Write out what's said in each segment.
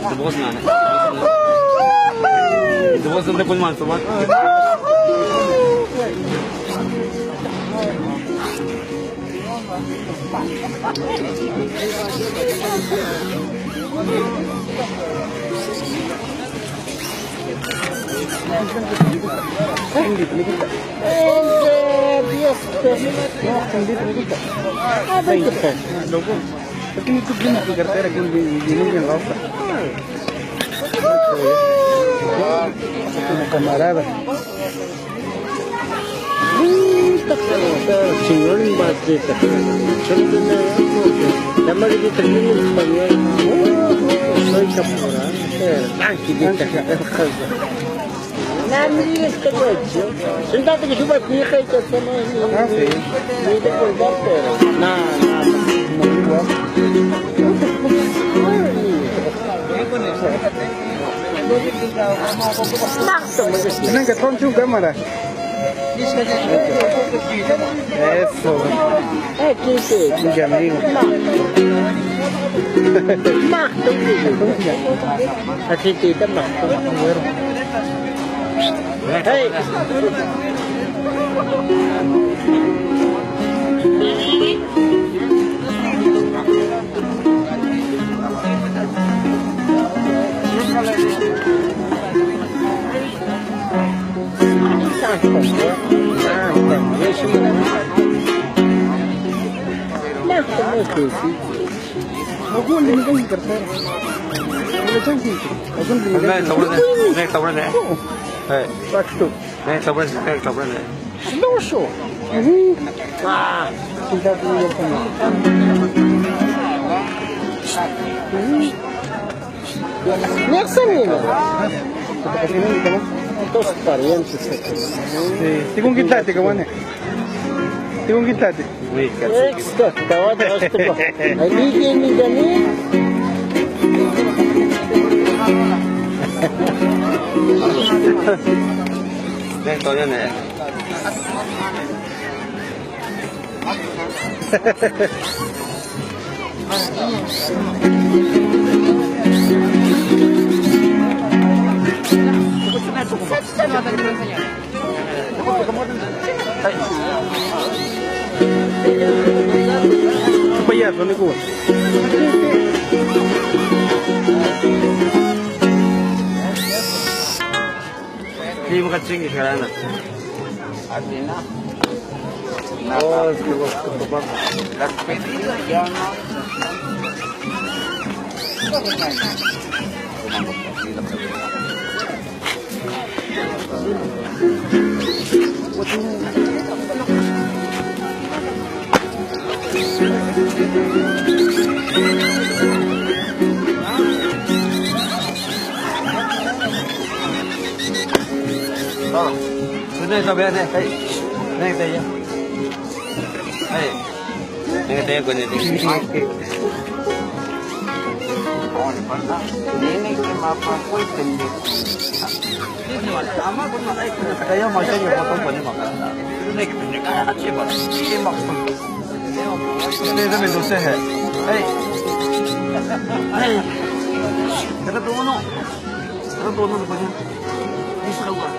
Bukas na. Bukas na po naman. Sumat. Perché mi tocca una cartera che non mi roba. Una camarada. Chingón batita. Llamar que termine en español. Soy caporal. Anche di Nani este coche. Sentate che suba qui che sono sì. Mi devo guardare. No, non mi guardo. Tenang ke phone juga mana? Eso. Tiga mil. Mak tu. Así kita mak tu. Hey. Dos parientes aquí. Sí. Tikung kitlati ka man eh. Tikung kitlati. Wait, Extra. Tawad gusto pa. Ay bigyan ni gani. Ito yan eh. Supaya boleh gua. Hindi mo ka-ching ikarana. Adina. Oh, gusto pa. Las pedidas ya no. Oh, sudah sampai ada. Hey, naik saja. Hey, naik saja kau ni. Ini ke mapa kau tinggi. Sama pun nak naik. Saya macam yang potong pun makan. Itu naik punya kaya cepat. Ini maksud. Ini dah menurut saya. Hey, hey, kata tu mana? Kata tu mana punya? Ini sudah buat.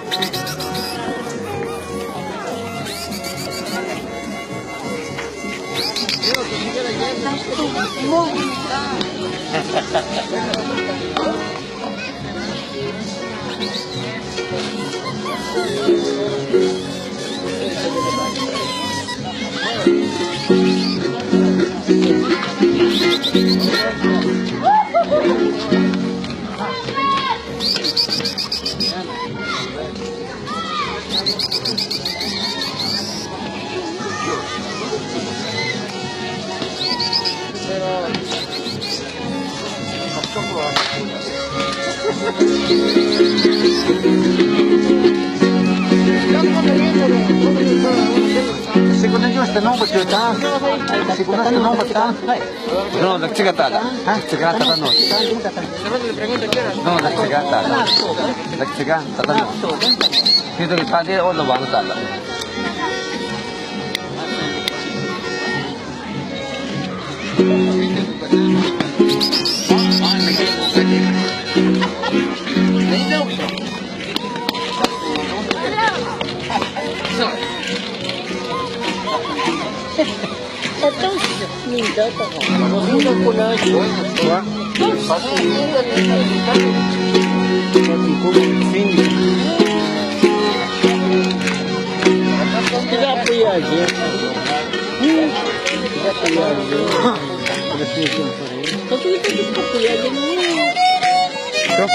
Secondo me este não vai estar. Segundo este não vai estar. No, la chica está. Ah, chica está no. No, la chica está. La chica está no. Kita kita dia orang bang tak. data ka. Masunan ko na yun. Wah. Mati ko sini. Tidak apa ya je. Tidak apa ya je. Ada session sore. Tapi itu tidak apa ya je. So.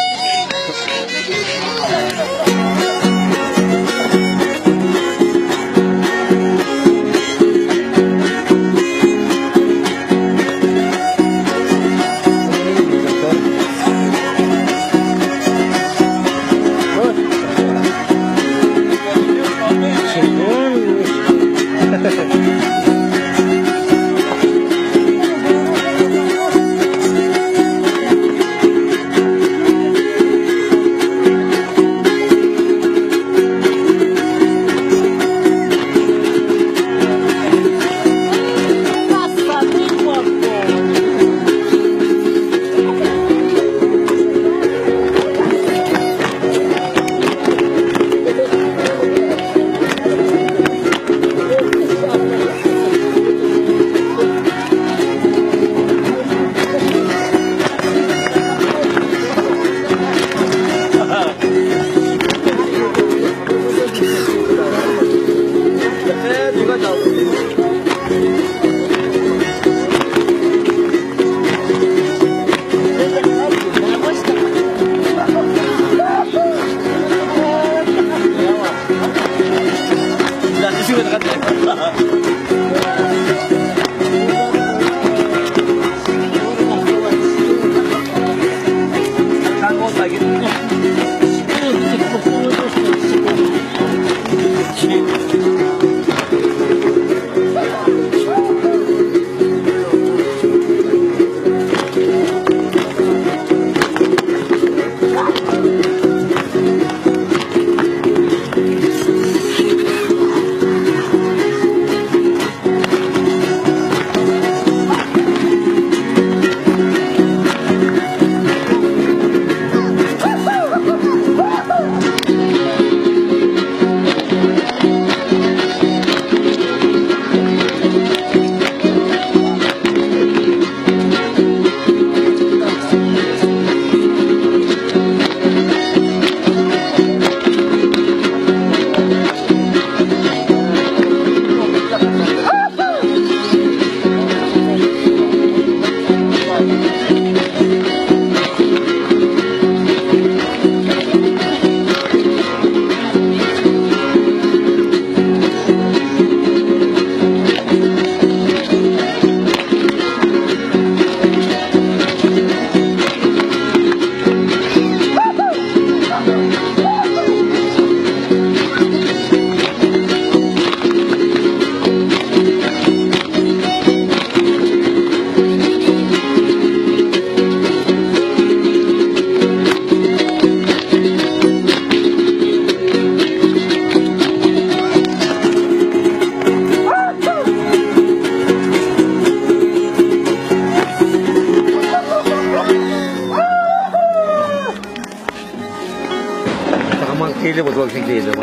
Kilo mo, 12 kilo mo.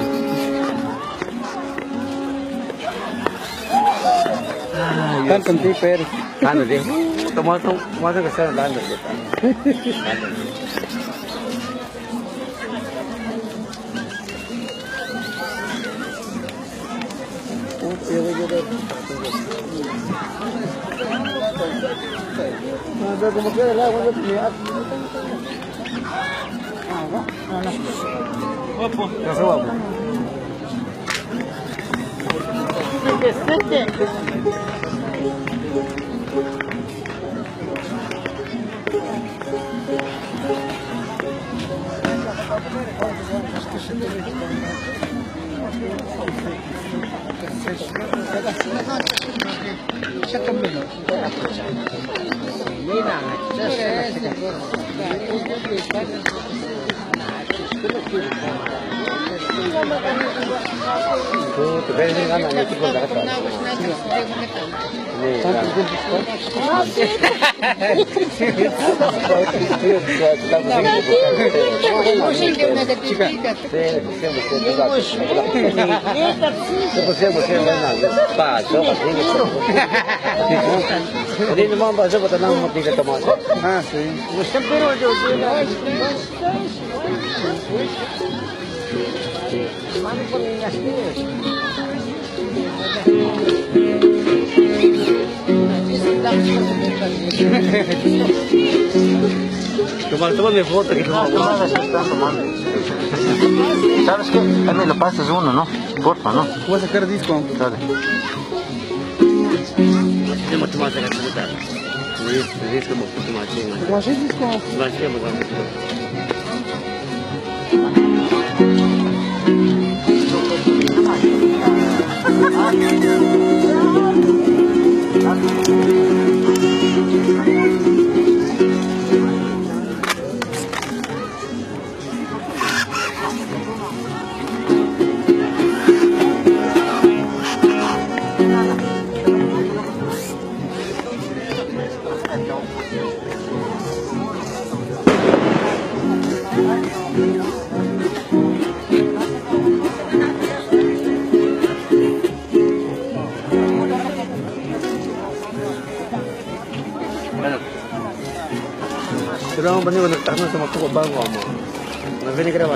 Kan paper. Ano din? Tumatong kasi na lalo kita. Ada kumagkala lang, wala tumiyak. Opo. Nasa mo. Tu vedi che hanno messo con la carta. Possiamo Hindi naman ba sa batanang mo tiga tamas. Ah, sí. Gusto pero yo tiene. Mano por niñas Tomar mi foto que ¿Sabes qué? A mí lo pasas uno, ¿no? Porfa, ¿no? voy a sacar disco. Dale. Tema tomate la salita. Riesco mo tomate. ¿Cómo así disco? Grazie mo gamit ko. Pero ang bani ko nagtanong sa mga bago mo. Nabili ka